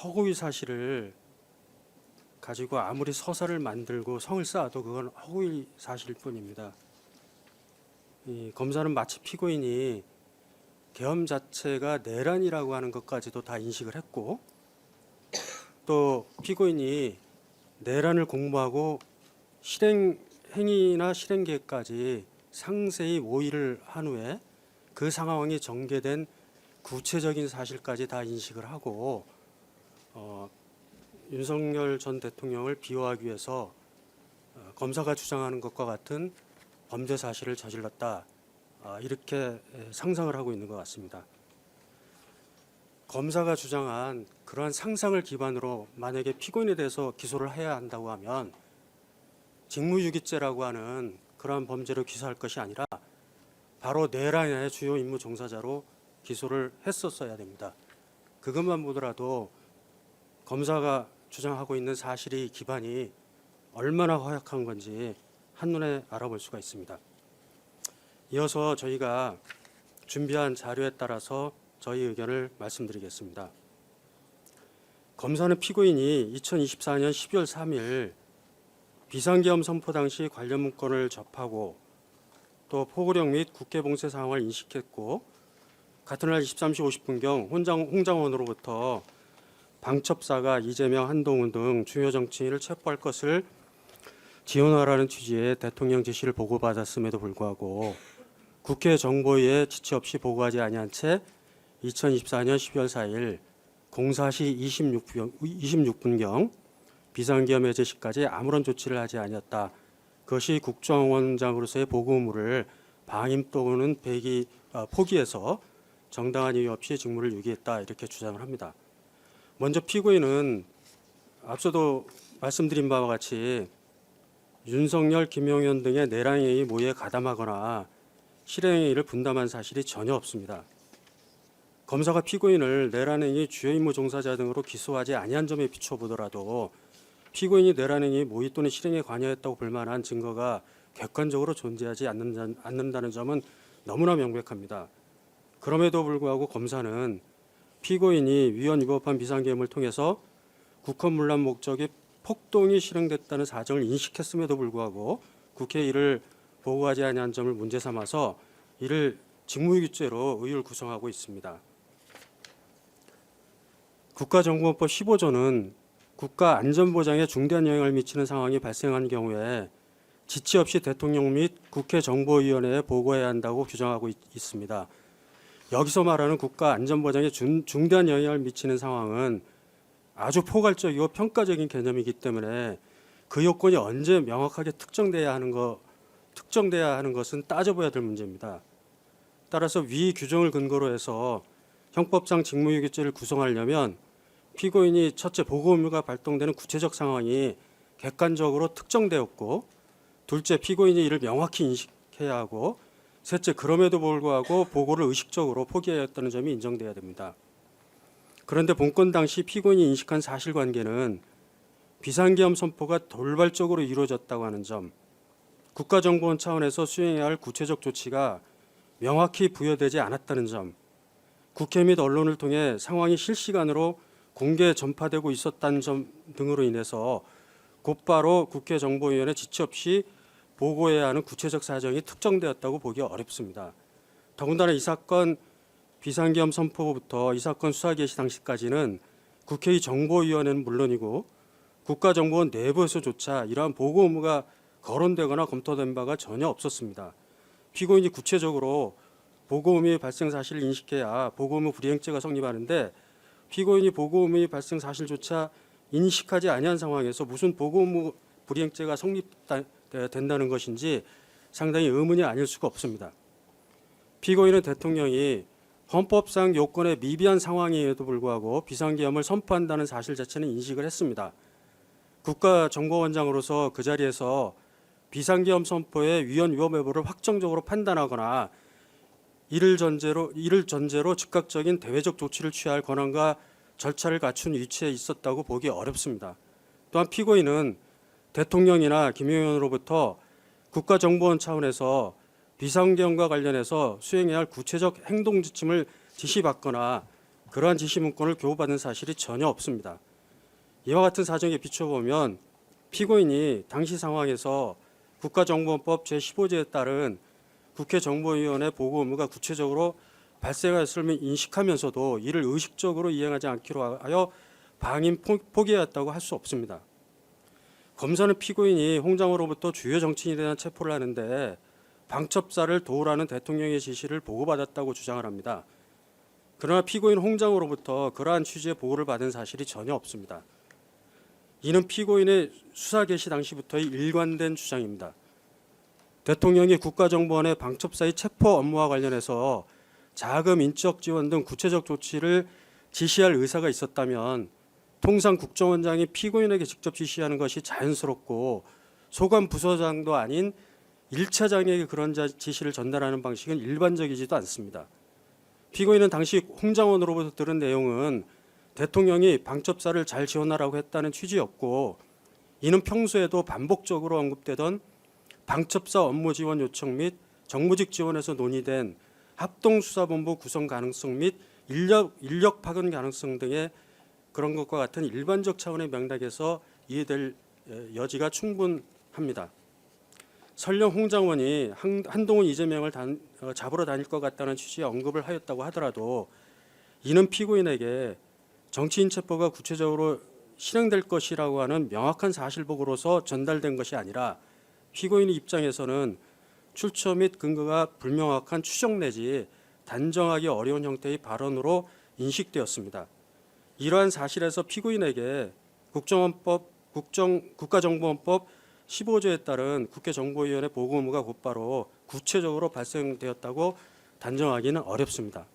허구의 사실을 가지고 아무리 서사를 만들고 성을 쌓아도 그건 허구의 사실일 뿐입니다. 이 검사는 마치 피고인이 계엄 자체가 내란이라고 하는 것까지도 다 인식을 했고, 또 피고인이 내란을 공모하고 실행 행위나 실행 계획까지 상세히 모의를 한 후에 그 상황이 전개된 구체적인 사실까지 다 인식을 하고 윤석열 전 대통령을 비호하기 위해서 검사가 주장하는 것과 같은 범죄 사실을 저질렀다, 이렇게 상상을 하고 있는 것 같습니다. 검사가 주장한 그러한 상상을 기반으로 만약에 피고인에 대해서 기소를 해야 한다고 하면 직무유기죄라고 하는 그러한 범죄로 기소할 것이 아니라 바로 내란의 주요 임무 종사자로 기소를 했었어야 됩니다. 그것만 보더라도 검사가 주장하고 있는 사실의 기반이 얼마나 허약한 건지 한눈에 알아볼 수가 있습니다. 이어서 저희가 준비한 자료에 따라서 저희 의견을 말씀드리겠습니다. 검사는 피고인이 2024년 12월 3일 비상계엄 선포 당시 관련 문건을 접하고 또 포고령 및 국회 봉쇄 상황을 인식했고, 같은 날 23시 50분경 홍장원으로부터 방첩사가 이재명, 한동훈 등 주요 정치인을 체포할 것을 지원하라는 취지의 대통령 지시를 보고받았음에도 불구하고 국회 정보위에 지체 없이 보고하지 아니한 채 2024년 12월 4일 04시 26분경 비상계엄 해제 시까지 아무런 조치를 하지 아니었다. 그것이 국정원장으로서의 보고 의무를 방임 또는 포기해서 정당한 이유 없이 직무를 유기했다, 이렇게 주장을 합니다. 먼저 피고인은 앞서도 말씀드린 바와 같이 윤석열, 김용현 등의 내란행위 모의에 가담하거나 실행행위를 분담한 사실이 전혀 없습니다. 검사가 피고인을 내란행위 주요 임무 종사자 등으로 기소하지 아니한 점에 비춰보더라도 피고인이 내란행위 모의 또는 실행에 관여했다고 볼 만한 증거가 객관적으로 존재하지 않는다는 점은 너무나 명백합니다. 그럼에도 불구하고 검사는 피고인이 위헌 위법한 비상계엄을 통해서 국헌문란 목적의 폭동이 실행됐다는 사정을 인식했음에도 불구하고 국회에 이를 보고하지 아니한 점을 문제 삼아서 이를 직무유기죄로 의율 구성하고 있습니다. 국가정보원법 15조는 국가 안전보장에 중대한 영향을 미치는 상황이 발생한 경우에 지체 없이 대통령 및 국회 정보위원회에 보고해야 한다고 규정하고 있습니다. 여기서 말하는 국가 안전보장에 중대한 영향을 미치는 상황은 아주 포괄적이고 평가적인 개념이기 때문에 그 요건이 언제 명확하게 특정돼야 하는 것은 따져봐야 될 문제입니다. 따라서 위 규정을 근거로 해서 형법상 직무유기죄를 구성하려면 피고인이 첫째, 보고 의무가 발동되는 구체적 상황이 객관적으로 특정되었고, 둘째, 피고인이 이를 명확히 인식해야 하고, 셋째, 그럼에도 불구하고 보고를 의식적으로 포기하였다는 점이 인정돼야 됩니다. 그런데 본건 당시 피고인이 인식한 사실관계는 비상계엄 선포가 돌발적으로 이루어졌다고 하는 점, 국가정보원 차원에서 수행해야 할 구체적 조치가 명확히 부여되지 않았다는 점, 국회 및 언론을 통해 상황이 실시간으로 공개 전파되고 있었다는 점 등으로 인해서 곧바로 국회 정보위원회 지체 없이 보고해야 하는 구체적 사정이 특정되었다고 보기 어렵습니다. 더군다나 이 사건 비상계엄 선포부터 이 사건 수사 개시 당시까지는 국회의 정보위원회는 물론이고 국가정보원 내부에서조차 이러한 보고 의무가 거론되거나 검토된 바가 전혀 없었습니다. 피고인이 구체적으로 보고 의무의 발생 사실을 인식해야 보고 의무 불이행죄가 성립하는데, 피고인이 보고 의무의 발생 사실조차 인식하지 아니한 상황에서 무슨 보고 의무 불이행죄가 성립된다는 것인지 상당히 의문이 아닐 수가 없습니다. 피고인은 대통령이 헌법상 요건에 미비한 상황임에도 불구하고 비상계엄을 선포한다는 사실 자체는 인식을 했습니다. 국가정보원장으로서 그 자리에서 비상계엄 선포의 위헌 위법 여부를 확정적으로 판단하거나 이를 전제로 즉각적인 대외적 조치를 취할 권한과 절차를 갖춘 위치에 있었다고 보기 어렵습니다. 또한 피고인은 대통령이나 김용현으로부터 국가정보원 차원에서 비상계엄과 관련해서 수행해야 할 구체적 행동 지침을 지시받거나 그러한 지시 문건을 교부받은 사실이 전혀 없습니다. 이와 같은 사정에 비춰보면 피고인이 당시 상황에서 국가정보원법 제15조에 따른 국회 정보위원회 보고 의무가 구체적으로 발생하였음을 인식하면서도 이를 의식적으로 이행하지 않기로 하여 방임 포기하였다고 할 수 없습니다. 검사는 피고인이 홍장호로부터 주요 정치인에 대한 체포를 하는데 방첩사를 도우라는 대통령의 지시를 보고받았다고 주장을 합니다. 그러나 피고인 홍장호로부터 그러한 취지의 보고를 받은 사실이 전혀 없습니다. 이는 피고인의 수사 개시 당시부터의 일관된 주장입니다. 대통령이 국가정보원의 방첩사의 체포 업무와 관련해서 자금, 인적 지원 등 구체적 조치를 지시할 의사가 있었다면 통상 국정원장이 피고인에게 직접 지시하는 것이 자연스럽고 소관 부서장도 아닌 1차장에게 그런 지시를 전달하는 방식은 일반적이지도 않습니다. 피고인은 당시 홍장원으로부터 들은 내용은 대통령이 방첩사를 잘 지원하라고 했다는 취지였고 이는 평소에도 반복적으로 언급되던 방첩사 업무 지원 요청 및 정무직 지원에서 논의된 합동수사본부 구성 가능성 및 인력 파견 가능성 등의 그런 것과 같은 일반적 차원의 맥락에서 이해될 여지가 충분합니다. 설령 홍장원이 한동훈 이재명을 잡으러 다닐 것 같다는 취지의 언급을 하였다고 하더라도 이는 피고인에게 정치인 체포가 구체적으로 실행될 것이라고 하는 명확한 사실보고로서 전달된 것이 아니라 피고인의 입장에서는 출처 및 근거가 불명확한 추정 내지 단정하기 어려운 형태의 발언으로 인식되었습니다. 이러한 사실에서 피고인에게 국가정보원법 15조에 따른 국회정보위원회 보고 의무가 곧바로 구체적으로 발생되었다고 단정하기는 어렵습니다.